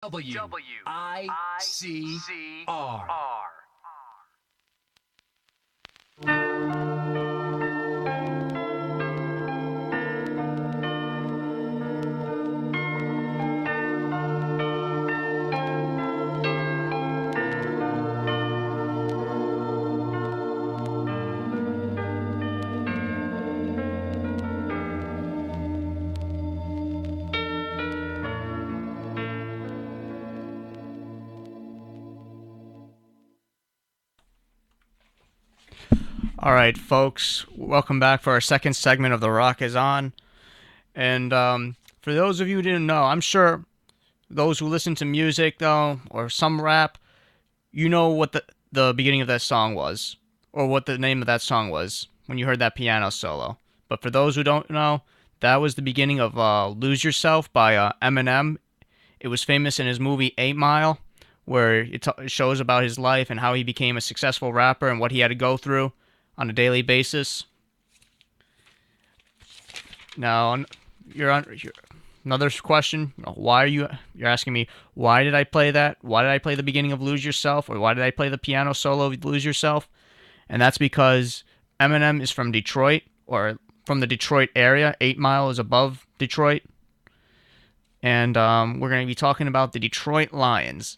WICR. All right, folks, welcome back for our second segment of The Rock is On. And for those of you who didn't know, I'm sure those who listen to music, though, or some rap, you know what the beginning of that song was, or what the name of that song was when you heard that piano solo. But for those who don't know, that was the beginning of Lose Yourself by Eminem. It was famous in his movie 8 Mile, where it shows about his life and how he became a successful rapper and what he had to go through on a daily basis. Now, you're another question. Why are you're asking me why did I play that? Why did I play the beginning of Lose Yourself, or why did I play the piano solo of Lose Yourself? And that's because Eminem is from Detroit, or from the Detroit area. 8 Mile is above Detroit, and we're going to be talking about the Detroit Lions.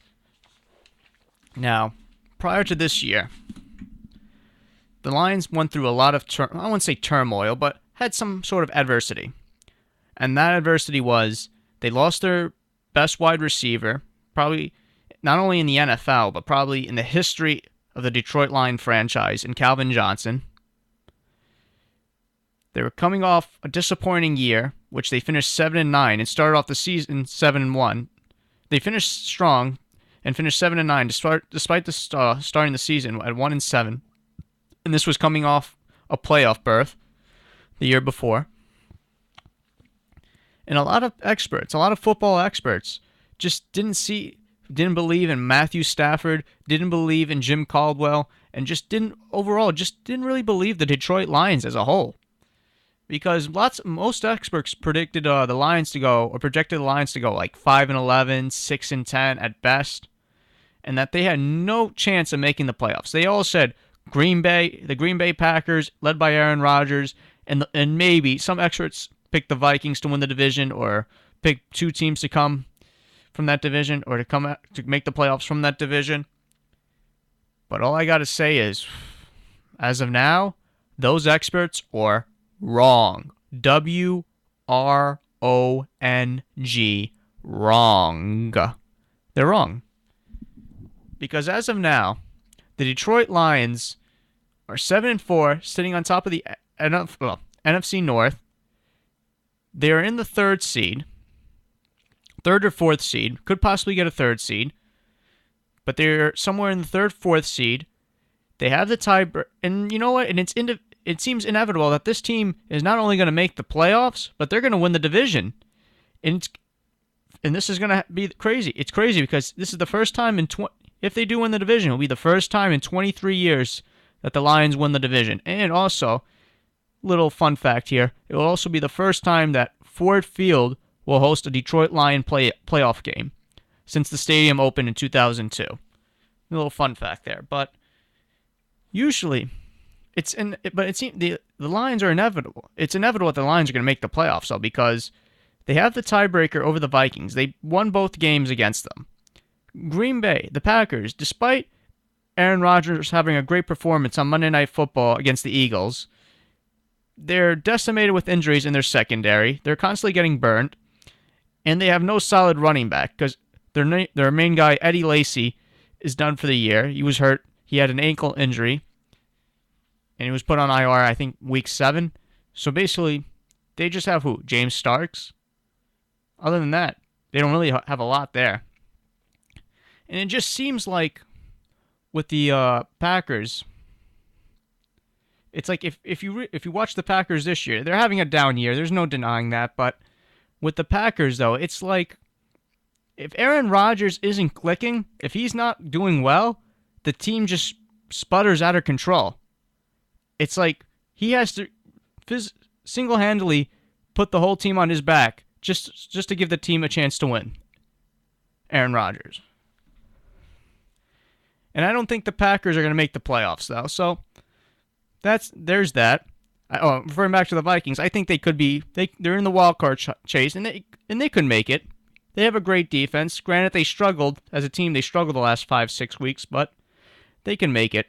Now, prior to this year, the Lions went through a lot of, I wouldn't say turmoil, but had some sort of adversity. And that adversity was they lost their best wide receiver, probably not only in the NFL, but probably in the history of the Detroit Lion franchise, in Calvin Johnson. They were coming off a disappointing year, which they finished 7-9 and started off the season 7-1. They finished strong and finished 7-9 despite starting the season at 1-7. And this was coming off a playoff berth the year before. And a lot of football experts, just didn't believe in Matthew Stafford, didn't believe in Jim Caldwell, and just didn't really believe the Detroit Lions as a whole. Because most experts predicted the Lions to go, or projected the Lions to go like 5-11, 6-10 at best, and that they had no chance of making the playoffs. They all said the Green Bay Packers, led by Aaron Rodgers, and maybe some experts picked the Vikings to win the division, or pick two teams to come from that division, or to make the playoffs from that division. But all I gotta say is, as of now, those experts are wrong. WRONG. Wrong. They're wrong. Because as of now, the Detroit Lions are 7-4, sitting on top of the NFC North. They are in the third or fourth seed. Could possibly get a third seed, but they're somewhere in the third, fourth seed. They have the tie, and you know what? And it seems inevitable that this team is not only going to make the playoffs, but they're going to win the division. And this is going to be crazy. It's crazy because this is the first time if they do win the division, it'll be the first time in 23 years that the Lions win the division. And also, little fun fact here, it will also be the first time that Ford Field will host a Detroit Lion playoff game since the stadium opened in 2002. A little fun fact there, but usually it seems the Lions are inevitable. It's inevitable that the Lions are going to make the playoffs, though, because they have the tiebreaker over the Vikings. They won both games against them. Green Bay, the Packers, despite Aaron Rodgers having a great performance on Monday Night Football against the Eagles, they're decimated with injuries in their secondary. They're constantly getting burnt, and they have no solid running back because their main guy, Eddie Lacy, is done for the year. He was hurt. He had an ankle injury, and he was put on IR, I think, week 7. So basically, they just have who? James Starks? Other than that, they don't really have a lot there. And it just seems like with the Packers, it's like if you watch the Packers this year, they're having a down year. There's no denying that. But with the Packers, though, it's like if Aaron Rodgers isn't clicking, if he's not doing well, the team just sputters out of control. It's like he has to single-handedly put the whole team on his back just to give the team a chance to win. Aaron Rodgers. And I don't think the Packers are going to make the playoffs, though. So there's that. Referring back to the Vikings, I think they could be. They're in the wild card chase, and they could make it. They have a great defense. Granted, they struggled as a team. They struggled the last 5-6 weeks, but they can make it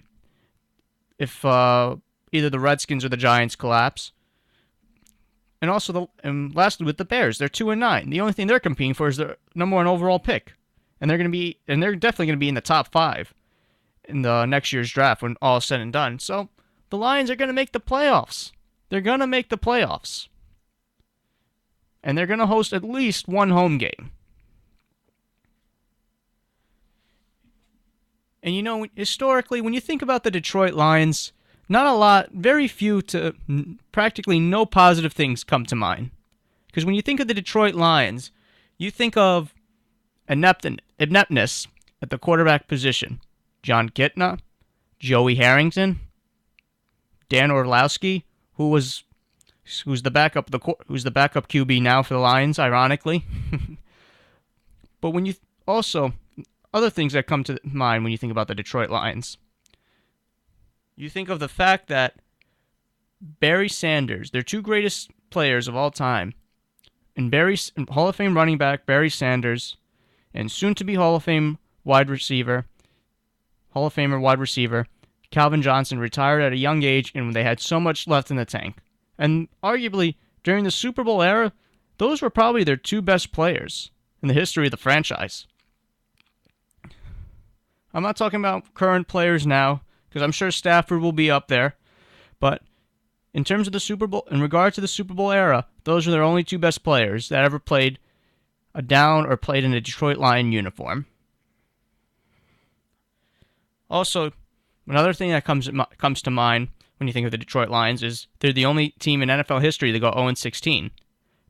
if either the Redskins or the Giants collapse. And also, lastly, with the Bears, they're 2-9. The only thing they're competing for is their number 1 overall pick, and they're definitely going to be in the top 5 in the next year's draft when all is said and done. So the Lions are going to make the playoffs. They're going to make the playoffs. And they're going to host at least one home game. And you know, historically, when you think about the Detroit Lions, not a lot, very few to practically no positive things come to mind. Because when you think of the Detroit Lions, you think of ineptness at the quarterback position. John Kitna, Joey Harrington, Dan Orlowski, who's the backup QB now for the Lions, ironically. But when you also other things that come to mind when you think about the Detroit Lions, you think of the fact that Barry Sanders, their 2 greatest players of all time, and Hall of Fame running back Barry Sanders, and soon-to-be Hall of Famer wide receiver Calvin Johnson retired at a young age, and when they had so much left in the tank. And arguably, during the Super Bowl era, those were probably their 2 best players in the history of the franchise. I'm not talking about current players now, because I'm sure Stafford will be up there. But in terms of the Super Bowl, in regard to the Super Bowl era, those are their only 2 best players that ever played a down or played in a Detroit Lion uniform. Also, another thing that comes to mind when you think of the Detroit Lions is they're the only team in NFL history to go 0-16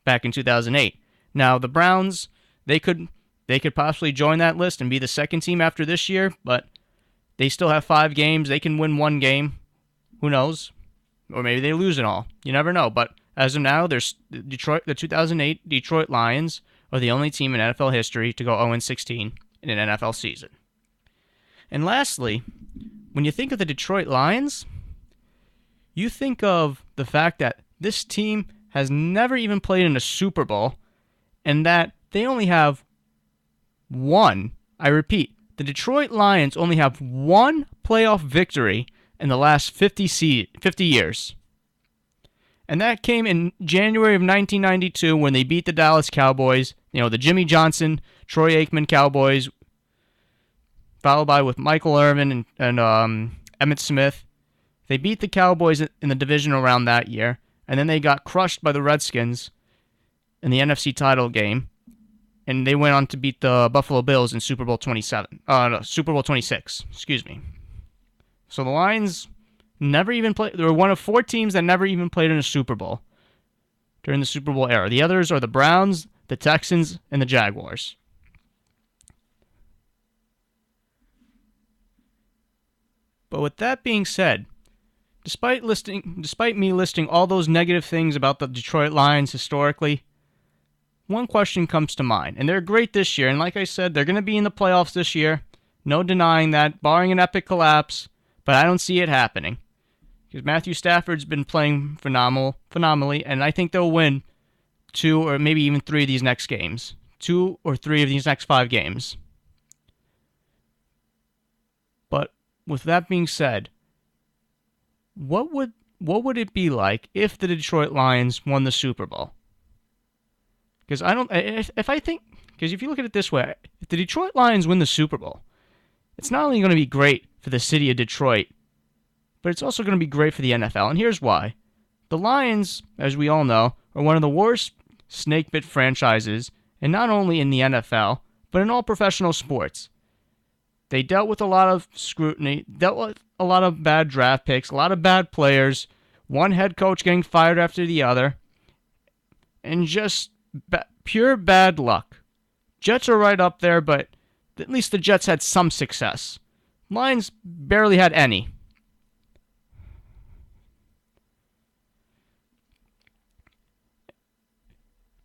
back in 2008. Now, the Browns, they could possibly join that list and be the second team after this year, but they still have 5 games. They can win 1 game. Who knows? Or maybe they lose it all. You never know. But as of now, the 2008 Detroit Lions are the only team in NFL history to go 0-16 in an NFL season. And lastly, when you think of the Detroit Lions, you think of the fact that this team has never even played in a Super Bowl, and that they only have one, I repeat, the Detroit Lions only have 1 playoff victory in the last 50 years. And that came in January of 1992 when they beat the Dallas Cowboys, the Jimmy Johnson, Troy Aikman Cowboys, followed by with Michael Irvin and Emmitt Smith. They beat the Cowboys in the divisional round that year, and then they got crushed by the Redskins in the NFC title game. And they went on to beat the Buffalo Bills in Super Bowl 26. Excuse me. So the Lions never even played. They were one of 4 teams that never even played in a Super Bowl during the Super Bowl era. The others are the Browns, the Texans, and the Jaguars. But with that being said, despite me listing all those negative things about the Detroit Lions historically, one question comes to mind, and they're great this year, and like I said, they're going to be in the playoffs this year. No denying that, barring an epic collapse, but I don't see it happening. Because Matthew Stafford's been playing phenomenally, and I think they'll win 2 or maybe even 3 of these next games. 2 or 3 of these next 5 games. But with that being said, what would it be like if the Detroit Lions won the Super Bowl? Because if you look at it this way, if the Detroit Lions win the Super Bowl, it's not only going to be great for the city of Detroit, but it's also going to be great for the NFL. And here's why. The Lions, as we all know, are one of the worst snake-bit franchises, and not only in the NFL, but in all professional sports. They dealt with a lot of scrutiny, dealt with a lot of bad draft picks, a lot of bad players, one head coach getting fired after the other, and just pure bad luck. Jets are right up there, but at least the Jets had some success. Lions barely had any.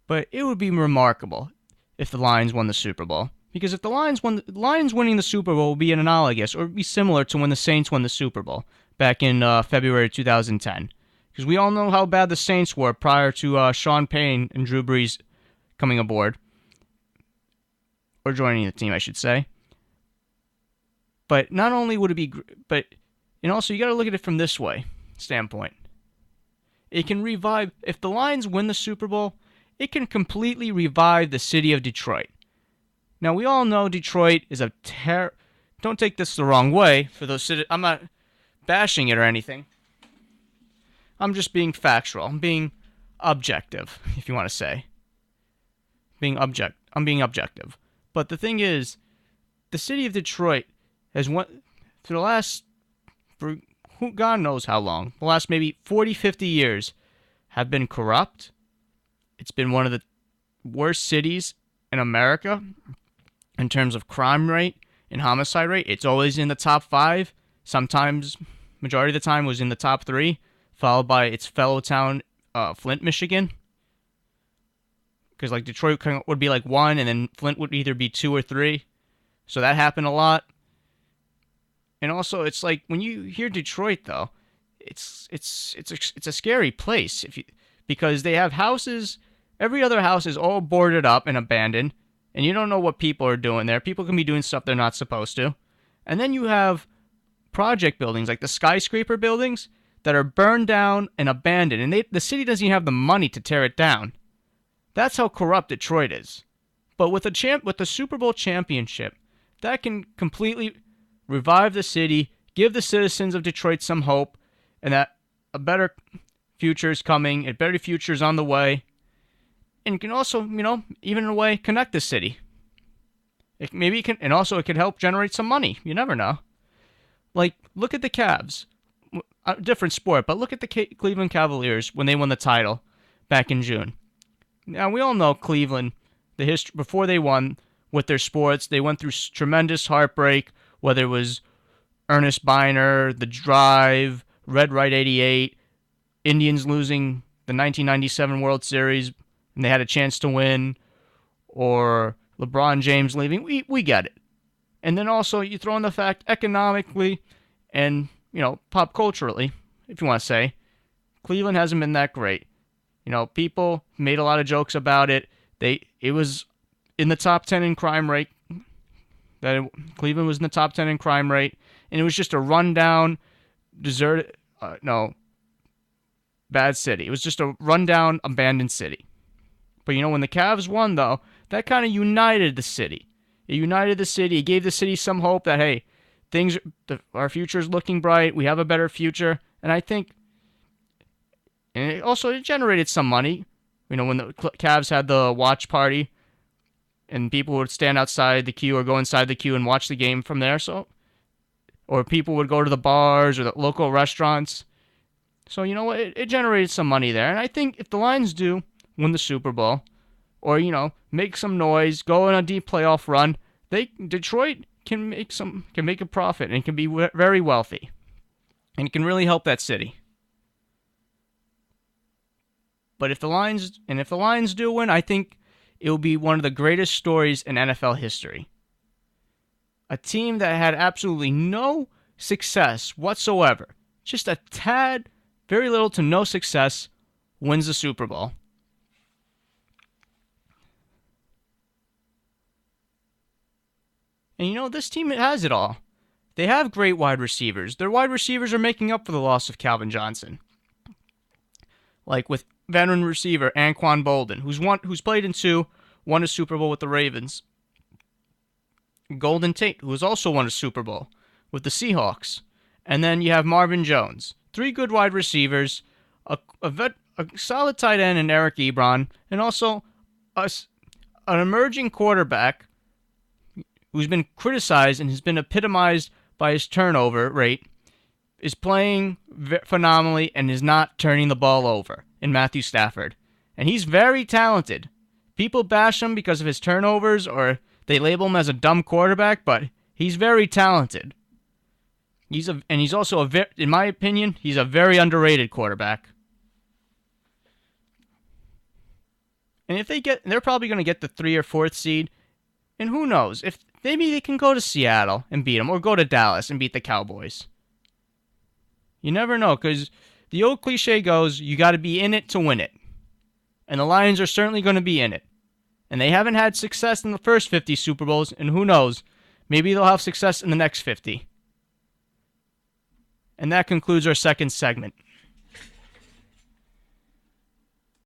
But it would be remarkable if the Lions won the Super Bowl. Because if the Lions winning the Super Bowl will be analogous or be similar to when the Saints won the Super Bowl back in February 2010. Because we all know how bad the Saints were prior to Sean Payne and Drew Brees coming aboard. Or joining the team, I should say. But not only would it be... And also, you got to look at it from this standpoint. It can revive... If the Lions win the Super Bowl, it can completely revive the city of Detroit. Now, we all know Detroit is a Don't take this the wrong way. I'm not bashing it or anything. I'm just being factual. I'm being objective, if you want to say. I'm being objective. But the thing is, the city of Detroit has went for the last, God knows how long, the last maybe 40, 50 years, have been corrupt. It's been one of the worst cities in America in terms of crime rate and homicide rate. It's always in the top 5. Sometimes, majority of the time, was in the top 3, followed by its fellow town, Flint, Michigan. Because like Detroit would be like 1, and then Flint would either be 2 or 3. So that happened a lot. And also, it's like when you hear Detroit, though, it's a scary place because they have houses. Every other house is all boarded up and abandoned, and you don't know what people are doing there. People can be doing stuff they're not supposed to. And then you have project buildings, like the skyscraper buildings, that are burned down and abandoned, and the city doesn't even have the money to tear it down. That's how corrupt Detroit is. But with the Super Bowl championship, that can completely revive the city, give the citizens of Detroit some hope, and that a better future is coming, a better future is on the way, and can also, even in a way, connect the city. It could help generate some money. You never know. Like, look at the Cavs. A different sport, but look at the Cleveland Cavaliers when they won the title back in June. Now, we all know Cleveland, the history before they won with their sports, they went through tremendous heartbreak, whether it was Ernest Biner, The Drive, Red Right 88, Indians losing the 1997 World Series, and they had a chance to win, or LeBron James leaving. We get it. And then also, you throw in the fact economically and, pop culturally, if you want to say, Cleveland hasn't been that great. People made a lot of jokes about it. It was in the top 10 in crime rate. Cleveland was in the top 10 in crime rate, and it was just a rundown, bad city. It was just a rundown, abandoned city. But when the Cavs won, though, that kind of united the city. It united the city. It gave the city some hope that, hey, our future is looking bright. We have a better future, and I think, and it generated some money. When the Cavs had the watch party, and people would stand outside the queue or go inside the queue and watch the game from there. Or people would go to the bars or the local restaurants. So, it generated some money there. And I think if the Lions do win the Super Bowl, or, make some noise, go on a deep playoff run, Detroit can make a profit and can be very wealthy. And it can really help that city. But if the Lions do win, I think it will be one of the greatest stories in NFL history. A team that had absolutely no success whatsoever, just a tad, very little to no success, wins the Super Bowl. And this team has it all. They have great wide receivers. Their wide receivers are making up for the loss of Calvin Johnson. Like with veteran receiver Anquan Boldin, who's played in 2, won a Super Bowl with the Ravens. Golden Tate, who has also won a Super Bowl with the Seahawks. And then you have Marvin Jones. 3 good wide receivers, a solid tight end in Eric Ebron, and also an emerging quarterback who's been criticized and has been epitomized by his turnover rate, is playing phenomenally and is not turning the ball over in Matthew Stafford. And he's very talented. People bash him because of his turnovers, or they label him as a dumb quarterback, but he's very talented. He's also in my opinion, he's a very underrated quarterback. And if they're probably going to get the 3 or 4th seed, And who knows, if maybe they can go to Seattle and beat them, or go to Dallas and beat the Cowboys. You never know, because the old cliche goes, you got to be in it to win it. And the Lions are certainly going to be in it. And they haven't had success in the first 50 Super Bowls, and who knows, maybe they'll have success in the next 50. And that concludes our second segment.